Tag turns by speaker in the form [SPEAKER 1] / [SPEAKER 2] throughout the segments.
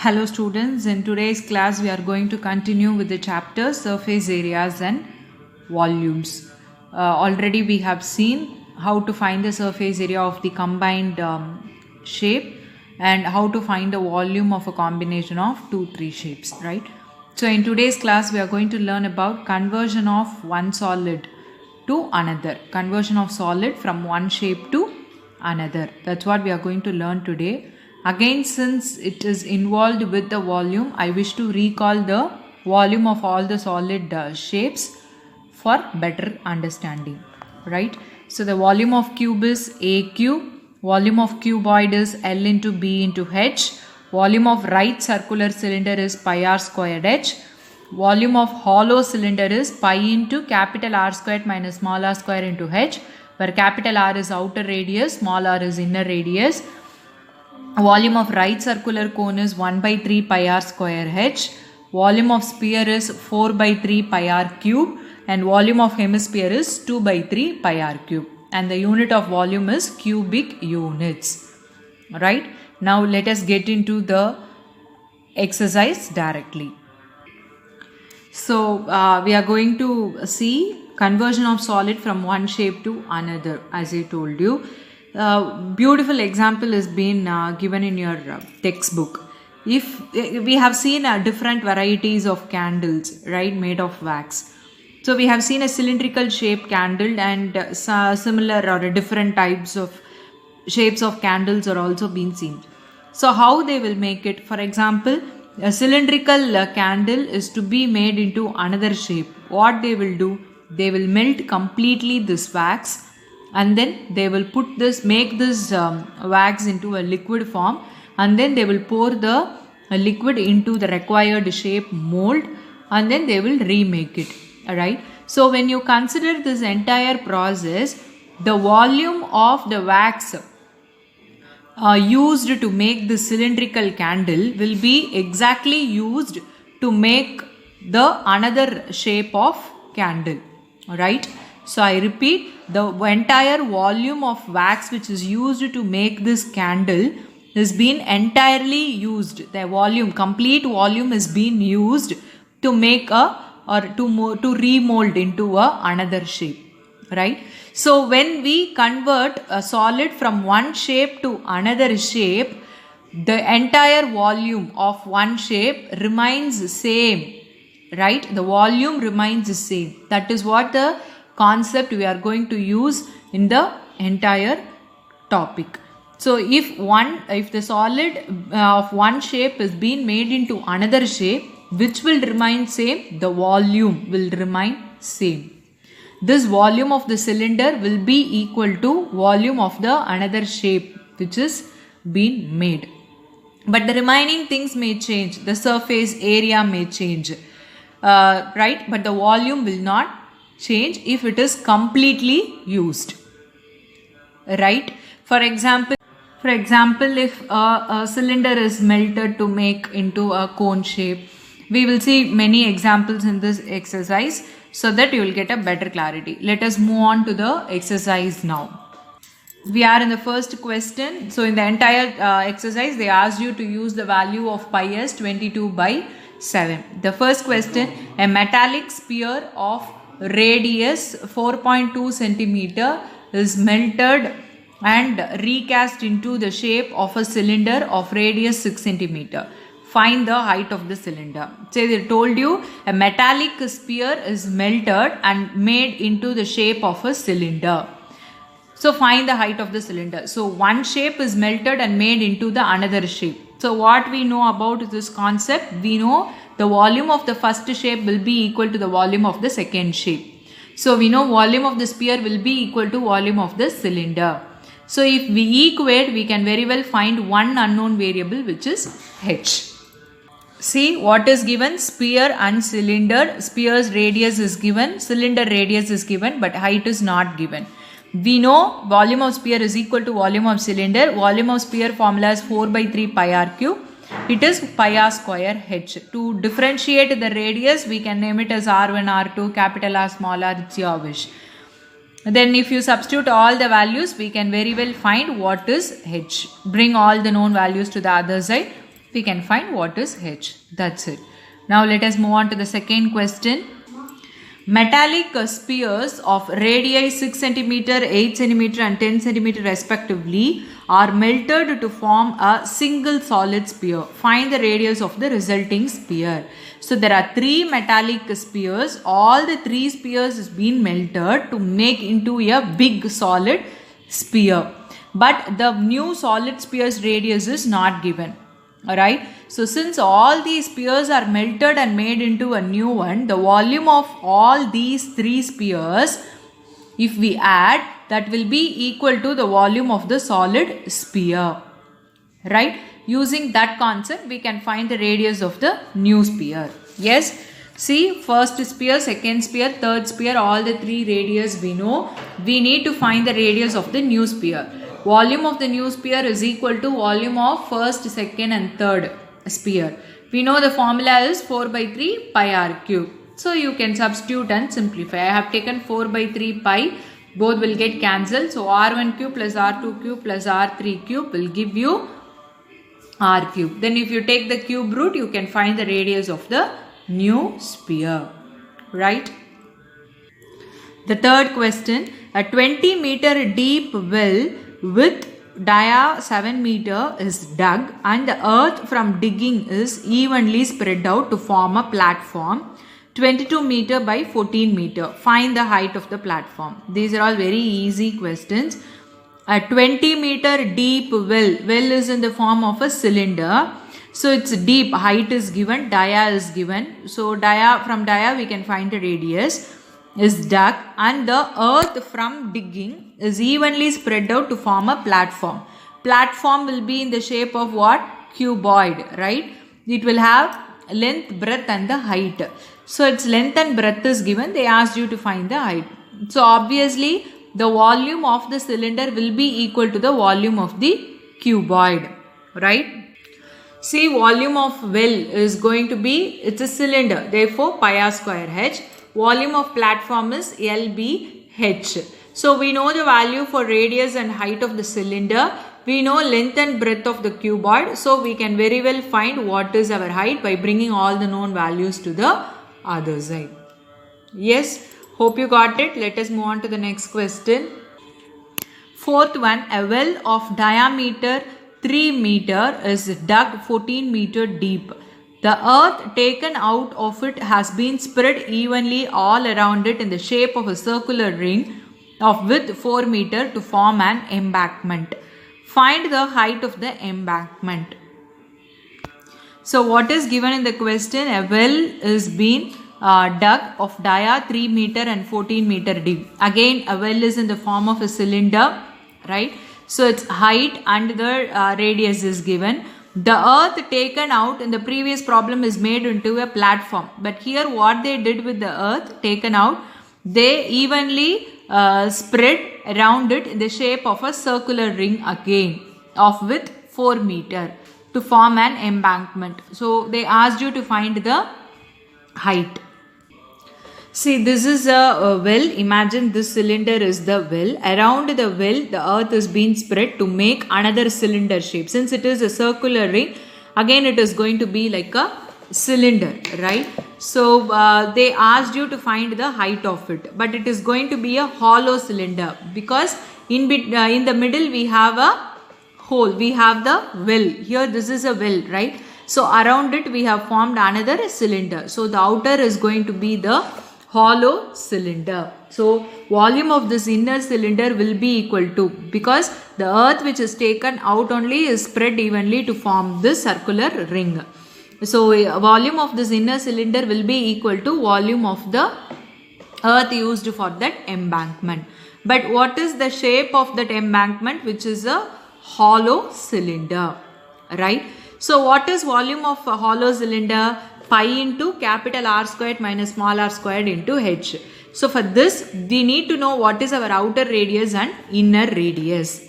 [SPEAKER 1] Hello students, in today's class we are going to continue with the chapter surface areas and volumes. Already we have seen how to find the surface area of the combined shape and how to find the volume of a combination of 2-3 shapes, right? So in today's class we are going to learn about conversion of one solid to another, conversion of solid from one shape to another. That's what we are going to learn today. Again, since it is involved with the volume, I wish to recall the volume of all the solid shapes for better understanding, right? So the volume of cube is A cube, volume of cuboid is L into B into H, volume of right circular cylinder is pi r squared H, volume of hollow cylinder is pi into capital R squared minus small r square into H, where capital R is outer radius, small r is inner radius. Volume of right circular cone is 1 by 3 pi r square H. Volume of sphere is 4 by 3 pi r cube. And volume of hemisphere is 2 by 3 pi r cube. And the unit of volume is cubic units. Right? Now let us get into the exercise directly. So we are going to see conversion of solid from one shape to another, as I told you. Beautiful example is been given in your textbook. If we have seen different varieties of candles, right, made of wax. So we have seen a cylindrical shape candle and similar or different types of shapes of candles are also being seen. So how they will make it? For example, a cylindrical candle is to be made into another shape. What they will do? They will melt completely this wax. And then they will make this wax into a liquid form, and then they will pour the liquid into the required shape mold, and then they will remake it. Alright. So when you consider this entire process, the volume of the wax used to make the cylindrical candle will be exactly used to make the another shape of candle. Alright. So I repeat, the entire volume of wax which is used to make this candle is being entirely used. The volume, complete volume is being used to make to remold into another shape, right? So when we convert a solid from one shape to another shape, the entire volume of one shape remains same, right? The volume remains the same. That is what the concept we are going to use in the entire topic. So if the solid of one shape is being made into another shape, which will remain same? The volume will remain same. This volume of the cylinder will be equal to volume of the another shape which is being made. But the remaining things may change. The surface area may change, right? But the volume will not change if it is completely used, right? For example, if a cylinder is melted to make into a cone shape, we will see many examples in this exercise so that you will get a better clarity. Let us move on to the exercise now. We are in the first question. So in the entire exercise, they asked you to use the value of pi as 22 by 7. The first question, a metallic sphere of radius 4.2 centimeter is melted and recast into the shape of a cylinder of radius 6 centimeter. Find the height of the cylinder. So they told you a metallic sphere is melted and made into the shape of a cylinder. So find the height of the cylinder. So one shape is melted and made into the another shape. So what we know about this concept? We know the volume of the first shape will be equal to the volume of the second shape. So we know volume of the sphere will be equal to volume of the cylinder. So if we equate, we can very well find one unknown variable which is h. See what is given? Sphere and cylinder. Sphere's radius is given, cylinder radius is given, but height is not given. We know volume of sphere is equal to volume of cylinder. Volume of sphere formula is 4 by 3 pi r cube. It is pi r square h. To differentiate the radius, we can name it as r1, r2, capital R, small r, it's your wish. Then if you substitute all the values, we can very well find what is h. Bring all the known values to the other side. we can find what is h. That's it. Now let us move on to the second question. Metallic spheres of radii 6 cm, 8 cm and 10 cm respectively are melted to form a single solid sphere. Find the radius of the resulting sphere. So there are three metallic spheres. All the three spheres is being melted to make into a big solid sphere. But the new solid sphere's radius is not given. Alright. So since all these spheres are melted and made into a new one, the volume of all these three spheres, if we add, that will be equal to the volume of the solid sphere. Right? Using that concept, we can find the radius of the new sphere. Yes? See, first sphere, second sphere, third sphere, all the three radius we know. We need to find the radius of the new sphere. Volume of the new sphere is equal to volume of first, second and third sphere. We know the formula is 4 by 3 pi r cube. So you can substitute and simplify. I have taken 4 by 3 pi. Both will get cancelled. So r1 cube plus r2 cube plus r3 cube will give you r cube. Then if you take the cube root, you can find the radius of the new sphere. Right? The third question. A 20 meter deep well with dia 7 meter is dug and the earth from digging is evenly spread out to form a platform 22 meter by 14 meter. Find the height of the platform. These are all very easy questions. A 20 meter deep well. Well is in the form of a cylinder. So it's deep. Height is given. Dia is given. So from dia we can find the radius. Is dug and the earth from digging is evenly spread out to form a platform. Platform will be in the shape of what? Cuboid, right? It will have length, breadth and the height. So its length and breadth is given. They asked you to find the height. So obviously the volume of the cylinder will be equal to the volume of the cuboid, right? See, volume of well is going to be, it's a cylinder. Therefore pi r square h. Volume of platform is LBH. So we know the value for radius and height of the cylinder. We know length and breadth of the cuboid. So we can very well find what is our height by bringing all the known values to the other side. Yes, hope you got it. Let us move on to the next question. Fourth one, a well of diameter 3 meter is dug 14 meter deep. The earth taken out of it has been spread evenly all around it in the shape of a circular ring of width 4 meter to form an embankment. Find the height of the embankment. So what is given in the question? A well is being dug of dia 3 meter and 14 meter deep. Again, a well is in the form of a cylinder, right? So its height and the radius is given. The earth taken out in the previous problem is made into a platform. But here what they did with the earth taken out, they evenly spread around it in the shape of a circular ring again of width 4 meter to form an embankment. So they asked you to find the height. See, this is a well. Imagine this cylinder is the well. Around the well, the earth is being spread to make another cylinder shape. Since it is a circular ring, again it is going to be like a cylinder, right? So they asked you to find the height of it. But it is going to be a hollow cylinder because in the middle we have a hole. We have the well. Here this is a well, right? So around it we have formed another cylinder. So the outer is going to be the hollow cylinder. So volume of this inner cylinder will be equal to, because the earth which is taken out only is spread evenly to form this circular ring. So volume of this inner cylinder will be equal to volume of the earth used for that embankment. But what is the shape of that embankment? Which is a hollow cylinder, right? So what is volume of a hollow cylinder? Pi into capital R squared minus small r squared into h. So for this we need to know what is our outer radius and inner radius,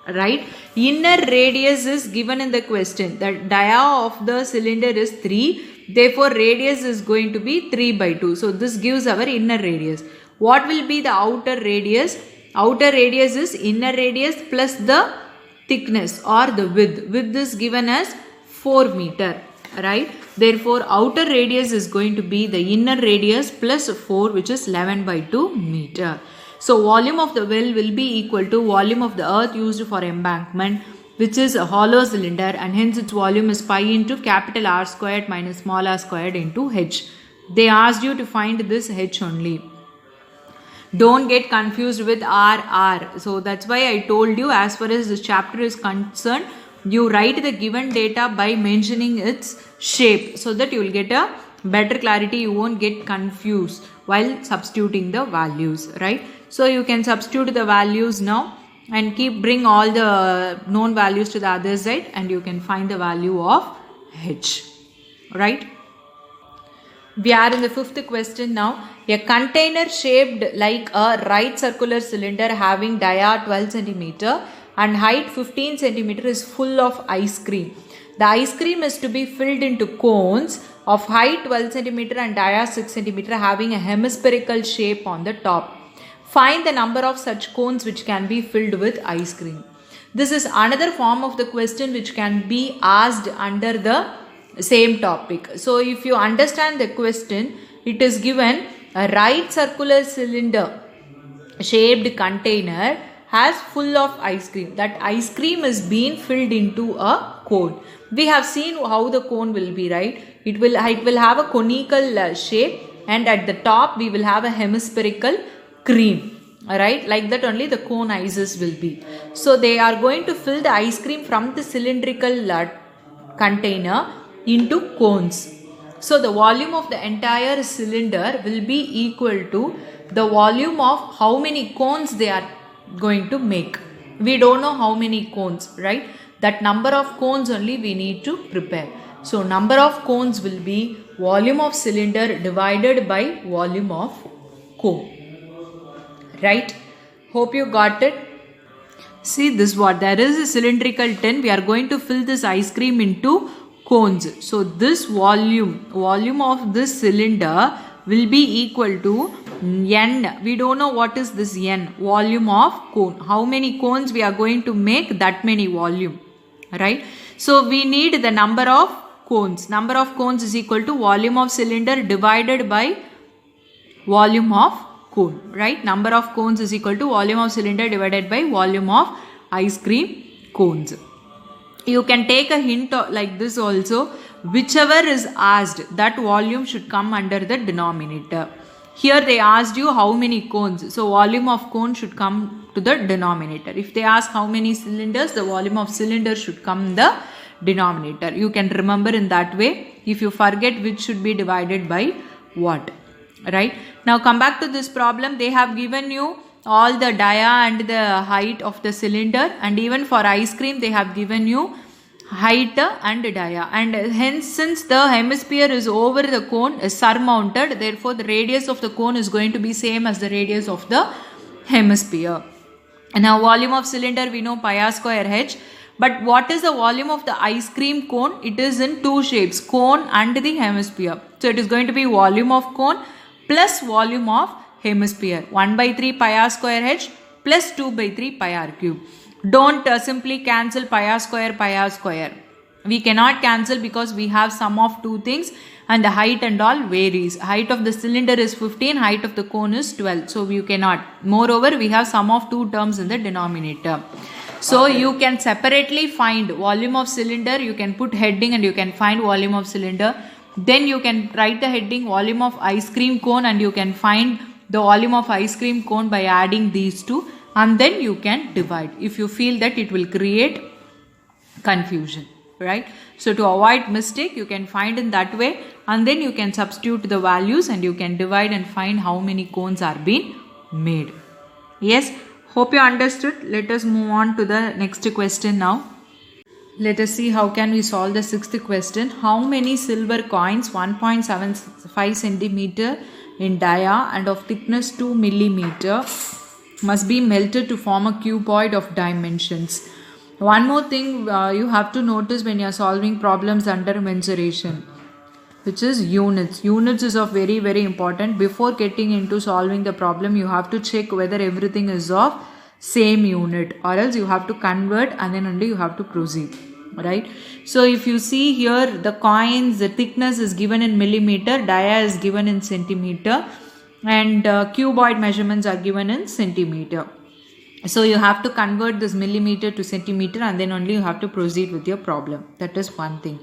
[SPEAKER 1] right? Inner radius is given in the question. The dia of the cylinder is 3. Therefore radius is going to be 3 by 2. So this gives our inner radius. What will be the outer radius? Outer radius is inner radius plus the thickness or the width. Width is given as 4 meter, right? Therefore, outer radius is going to be the inner radius plus 4, which is 11 by 2 meter. So, volume of the well will be equal to volume of the earth used for embankment, which is a hollow cylinder, and hence its volume is pi into capital R squared minus small r squared into h. They asked you to find this h only. Don't get confused with r. So that's why I told you, as far as this chapter is concerned, you write the given data by mentioning its shape, so that you will get a better clarity. You won't get confused while substituting the values, right? So you can substitute the values now and bring all the known values to the other side, and you can find the value of h, right? We are in the fifth question now. A container shaped like a right circular cylinder having dia 12 cm and height 15 cm is full of ice cream. The ice cream is to be filled into cones of height 12 cm and dia 6 cm having a hemispherical shape on the top. Find the number of such cones which can be filled with ice cream. This is another form of the question which can be asked under the same topic. So if you understand the question, it is given a right circular cylinder shaped container has full of ice cream. That ice cream is being filled into a cone. We have seen how the cone will be, right? It will have a conical shape, and at the top we will have a hemispherical cream, right? Like that only the cone ices will be. So they are going to fill the ice cream from the cylindrical container into cones. So the volume of the entire cylinder will be equal to the volume of how many cones they are going to make. We don't know how many cones, right? That number of cones only we need to prepare. So number of cones will be volume of cylinder divided by volume of cone. Right? Hope you got it. See this what? There is a cylindrical tin. We are going to fill this ice cream into cones. So this volume of this cylinder will be equal to n. We don't know what is this n. Volume of cone. How many cones we are going to make? That many volume. Right? So we need the number of cones. Number of cones is equal to volume of cylinder divided by volume of cone, right? Number of cones is equal to volume of cylinder divided by volume of ice cream cones. You can take a hint like this also. Whichever is asked, that volume should come under the denominator. Here they asked you how many cones. So volume of cone should come to the denominator. If they ask how many cylinders, the volume of cylinder should come in the denominator. You can remember in that way. If you forget which should be divided by what. Right? Now come back to this problem. They have given you all the dia and the height of the cylinder, and even for ice cream they have given you height and dia, and hence since the hemisphere is over the cone is surmounted, therefore the radius of the cone is going to be same as the radius of the hemisphere. And now volume of cylinder we know pi r square h, but what is the volume of the ice cream cone? It is in two shapes, cone and the hemisphere. So it is going to be volume of cone plus volume of hemisphere, 1 by 3 pi r square h plus 2 by 3 pi r cube. Don't simply cancel pi r square. We cannot cancel because we have sum of two things and the height and all varies. Height of the cylinder is 15, height of the cone is 12. So you cannot. Moreover, we have sum of two terms in the denominator. So you can separately find volume of cylinder, you can put heading and you can find volume of cylinder. Then you can write the heading volume of ice cream cone and you can find the volume of ice cream cone by adding these two, and then you can divide if you feel that it will create confusion, right? So to avoid mistake, you can find in that way, and then you can substitute the values and you can divide and find how many cones are being made. Yes, hope you understood. Let us move on to the next question now. Let us see how can we solve the sixth question. How many silver coins 1.75 centimeter in dia and of thickness 2 millimeter must be melted to form a cuboid of dimensions? One more thing you have to notice when you are solving problems under mensuration, which is units. Units is of very, very important. Before getting into solving the problem, you have to check whether everything is of same unit, or else you have to convert and then only you have to proceed. right? So if you see here, the coins, the thickness is given in millimeter, dia is given in centimeter, and cuboid measurements are given in centimeter. So you have to convert this millimeter to centimeter, and then only you have to proceed with your problem. That is one thing.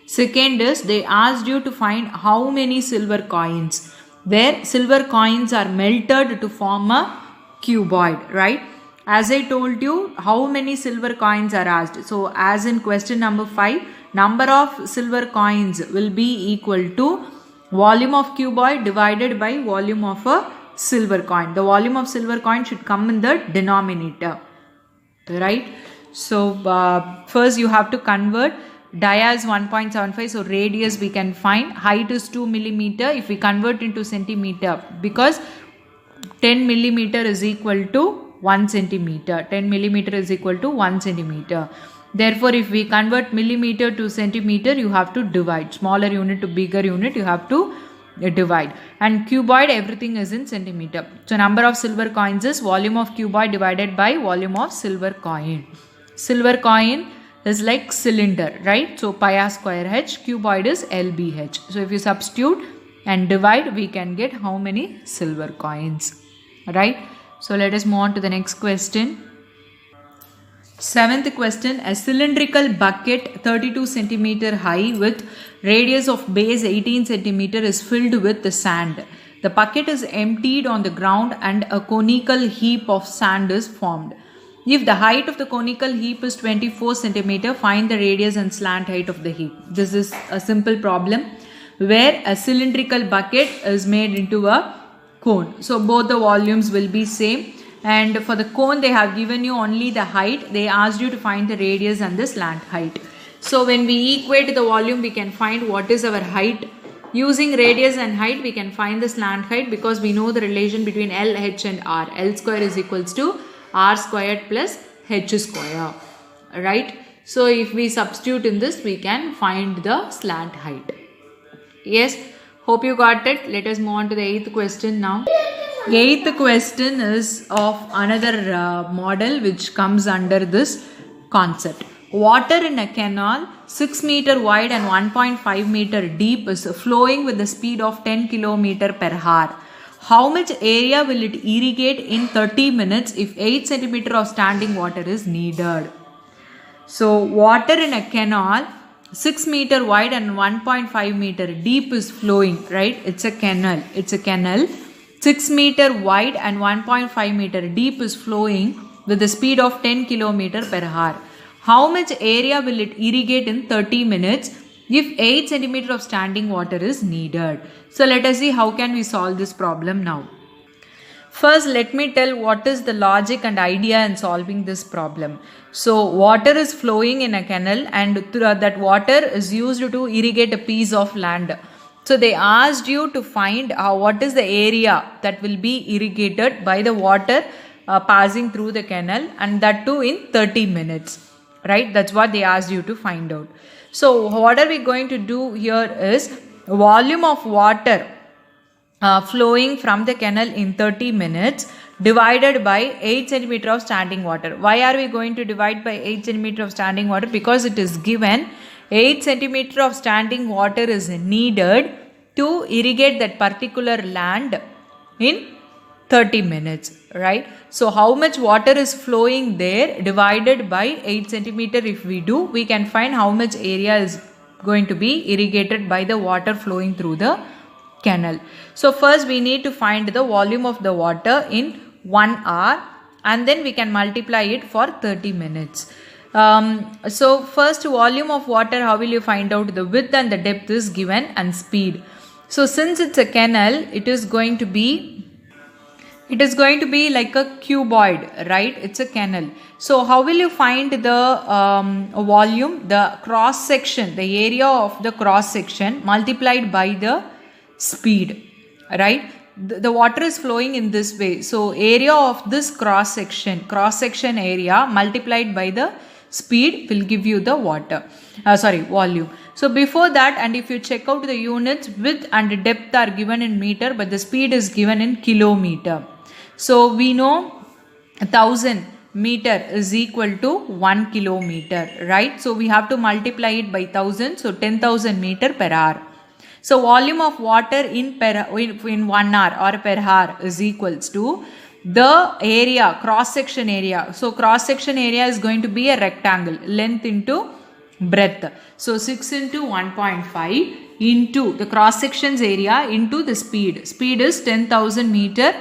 [SPEAKER 1] Second is, they asked you to find how many silver coins, where silver coins are melted to form a cuboid, right? As I told you, how many silver coins are asked. So as in question number 5, number of silver coins will be equal to volume of cuboid divided by volume of a silver coin. The volume of silver coin should come in the denominator, right? So first you have to convert. Dia is 1.75, so radius we can find. Height is 2 millimeter. If we convert into centimeter, because 10 millimeter is equal to 1 centimeter. 10 millimeter is equal to 1 centimeter. Therefore, if we convert millimeter to centimeter, you have to divide. Smaller unit to bigger unit, you have to divide. And cuboid, everything is in centimeter. So number of silver coins is volume of cuboid divided by volume of silver coin. Silver coin is like cylinder, right? So pi r square h, cuboid is lbh. So if you substitute and divide, we can get how many silver coins, right? So let us move on to the next question. 7th question, a cylindrical bucket 32 centimeter high with radius of base 18 centimeter is filled with the sand. The bucket is emptied on the ground and a conical heap of sand is formed. If the height of the conical heap is 24 centimeter, find the radius and slant height of the heap. This is a simple problem where a cylindrical bucket is made into a cone. So both the volumes will be same, and for the cone they have given you only the height. They asked you to find the radius and the slant height. So when we equate the volume, we can find what is our height. Using radius and height, we can find the slant height, because we know the relation between L, H and R. L square is equals to R squared plus H square, right? So if we substitute in this, we can find the slant height. Yes, hope you got it. Let us move on to the 8th question now. 8th question is of another model which comes under this concept. Water in a canal 6 meter wide and 1.5 meter deep is flowing with the speed of 10 km per hour. How much area will it irrigate in 30 minutes if 8 centimeter of standing water is needed? So water in a canal 6 meter wide and 1.5 meter deep is flowing, right? It's a canal. It's a canal. 6 meter wide and 1.5 meter deep is flowing with the speed of 10 km per hour. How much area will it irrigate in 30 minutes if 8 centimeter of standing water is needed? So let us see how can we solve this problem now. First, let me tell what is the logic and idea in solving this problem. So water is flowing in a canal, and that water is used to irrigate a piece of land. So they asked you to find what is the area that will be irrigated by the water passing through the canal, and that too in 30 minutes, right? That's what they asked you to find out. So what are we going to do here is volume of water flowing from the canal in 30 minutes divided by 8 centimeter of standing water. Why are we going to divide by 8 centimeter of standing water? Because it is given 8 centimeter of standing water is needed to irrigate that particular land in 30 minutes, right? So how much water is flowing there divided by 8 centimeter, if we do, we can find how much area is going to be irrigated by the water flowing through the canal. So first we need to find the volume of the water in 1 hour, and then we can multiply it for 30 minutes. So first, volume of water, how will you find out? The width and the depth is given, and speed. So since it's a canal, it is going to be like a cuboid, right? It's a canal. So how will you find the volume? The cross section, the area of the cross section multiplied by the speed, right? The water is flowing in this way. So area of this cross section area multiplied by the speed will give you the volume. So before that, and if you check out the units, width and depth are given in meter, but the speed is given in kilometer. So we know 1000 meter is equal to 1 kilometer, right? So we have to multiply it by 1000, so 10,000 meter per hour. So volume of water in 1 hour or per hour is equals to the area, cross section area. So cross section area is going to be a rectangle, length into breadth. So 6 into 1.5 into the cross section's area into the speed. Speed is 10,000 meter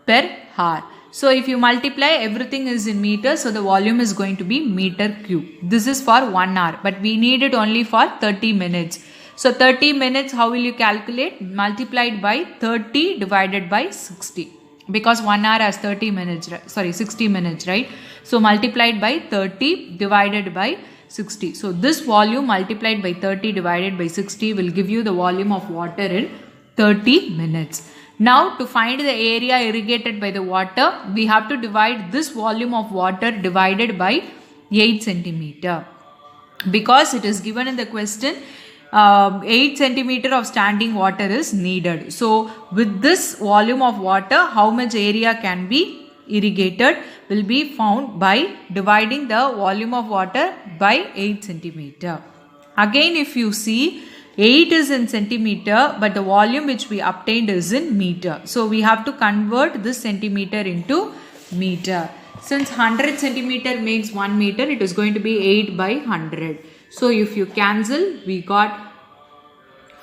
[SPEAKER 1] per hour. So if you multiply, everything is in meters, so the volume is going to be meter cube. This is for 1 hour, but we need it only for 30 minutes. So 30 minutes, how will you calculate? Multiplied by 30 divided by 60. Because 1 hour has 30 minutes, 60 minutes, right? So multiplied by 30 divided by 60. So this volume multiplied by 30 divided by 60 will give you the volume of water in 30 minutes. Now to find the area irrigated by the water, we have to divide this volume of water divided by 8 centimeter. Because it is given in the question, 8 centimeter of standing water is needed. So with this volume of water, how much area can be irrigated will be found by dividing the volume of water by 8 centimeter. Again, if you see, 8 is in centimeter, but the volume which we obtained is in meter. So we have to convert this centimeter into meter. Since 100 centimeter makes 1 meter, it is going to be 8 by 100. So if you cancel, we got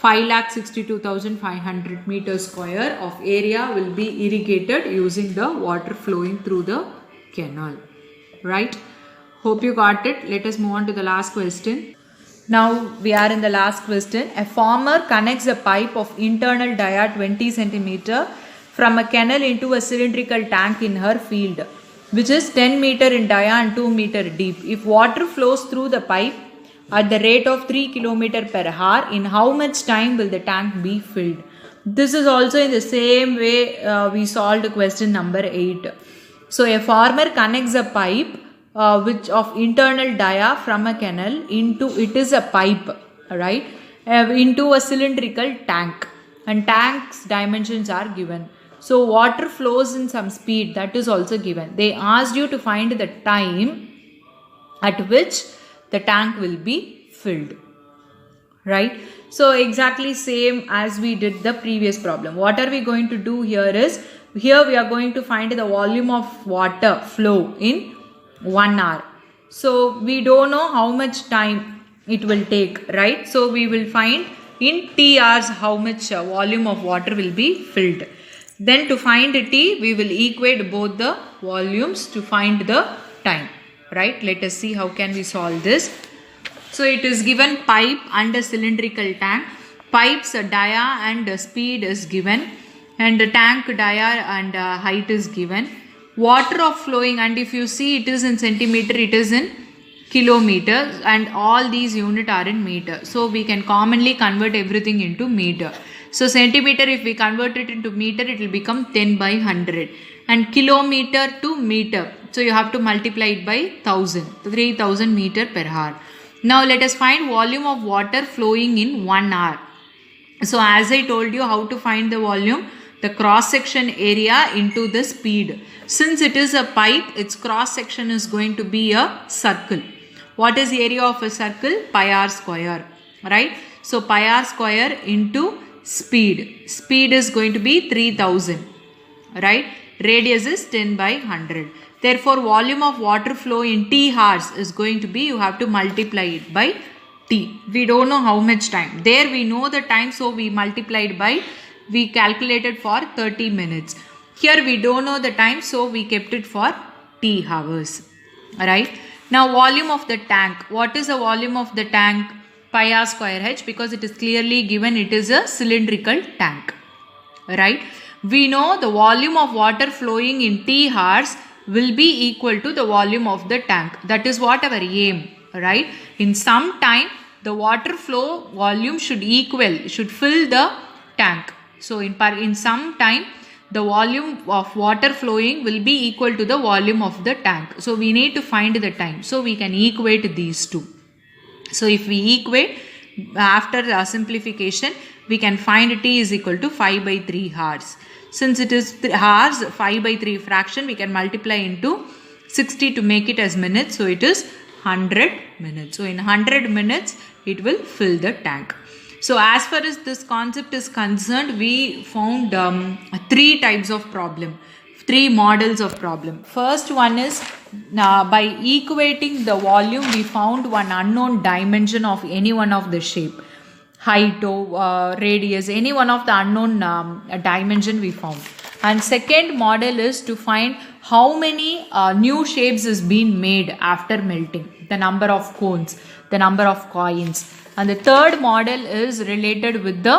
[SPEAKER 1] 5,62,500 meters square of area will be irrigated using the water flowing through the canal. Right? Hope you got it. Let us move on to the last question. Now we are in the last question. A farmer connects a pipe of internal dia 20 centimeter from a canal into a cylindrical tank in her field, which is 10 meter in dia and 2 meter deep. If water flows through the pipe at the rate of 3 km per hour, in how much time will the tank be filled? This is also in the same way we solved question number 8. So a farmer connects a pipe which of internal dia from a canal into, it is a pipe, right, into a cylindrical tank, and tank's dimensions are given. So water flows in some speed, that is also given. They asked you to find the time at which the tank will be filled, right? So exactly same as we did the previous problem. What are we going to do here is, here we are going to find the volume of water flow in 1 hour. So we don't know how much time it will take, right? So we will find in t hours how much volume of water will be filled. Then to find t, we will equate both the volumes to find the time, right? Let us see how can we solve this. So it is given pipe and a cylindrical tank. Pipe's dia and speed is given, and the tank dia and height is given. Water of flowing, and if you see, it is in centimeter, it is in kilometers, and all these units are in meter. So we can commonly convert everything into meter. So centimeter, if we convert it into meter, it will become 10 by 100. And kilometer to meter, so you have to multiply it by 1000, 3000 meter per hour. Now let us find volume of water flowing in 1 hour. So as I told you how to find the volume, the cross section area into the speed. Since it is a pipe, its cross section is going to be a circle. What is the area of a circle? Pi r square, right? So pi r square into speed. Speed is going to be 3000, right? Radius is 10 by 100. Therefore, volume of water flow in t hours is going to be, you have to multiply it by t. We don't know how much time. There we know the time, so we multiplied by, we calculated for 30 minutes. Here we don't know the time, so we kept it for t hours. Alright. Now volume of the tank. What is the volume of the tank? Pi r square h, because it is clearly given it is a cylindrical tank. Right. We know the volume of water flowing in t hours will be equal to the volume of the tank. That is what our aim. Right. In some time the water flow volume should fill the tank. So in some time the volume of water flowing will be equal to the volume of the tank. So we need to find the time. So we can equate these two. So if we equate after the simplification, we can find t is equal to 5 by 3 hours. Since it is hours, 5 by 3 fraction, we can multiply into 60 to make it as minutes, so it is 100 minutes. So in 100 minutes it will fill the tank. So as far as this concept is concerned, we found 3 types of problem, 3 models of problem. First one is by equating the volume, we found one unknown dimension of any one of the shape, height or radius, any one of the unknown dimension we found. And second model is to find how many new shapes is being made after melting, the number of cones, the number of coins. And the third model is related with the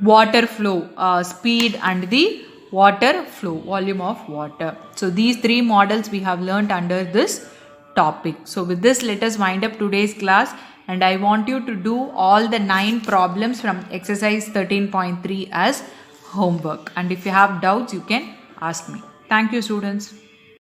[SPEAKER 1] water flow, speed and the water flow, volume of water. So these 3 models we have learnt under this topic. So with this, let us wind up today's class, and I want you to do all the 9 problems from exercise 13.3 as homework. And if you have doubts, you can ask me. Thank you, students.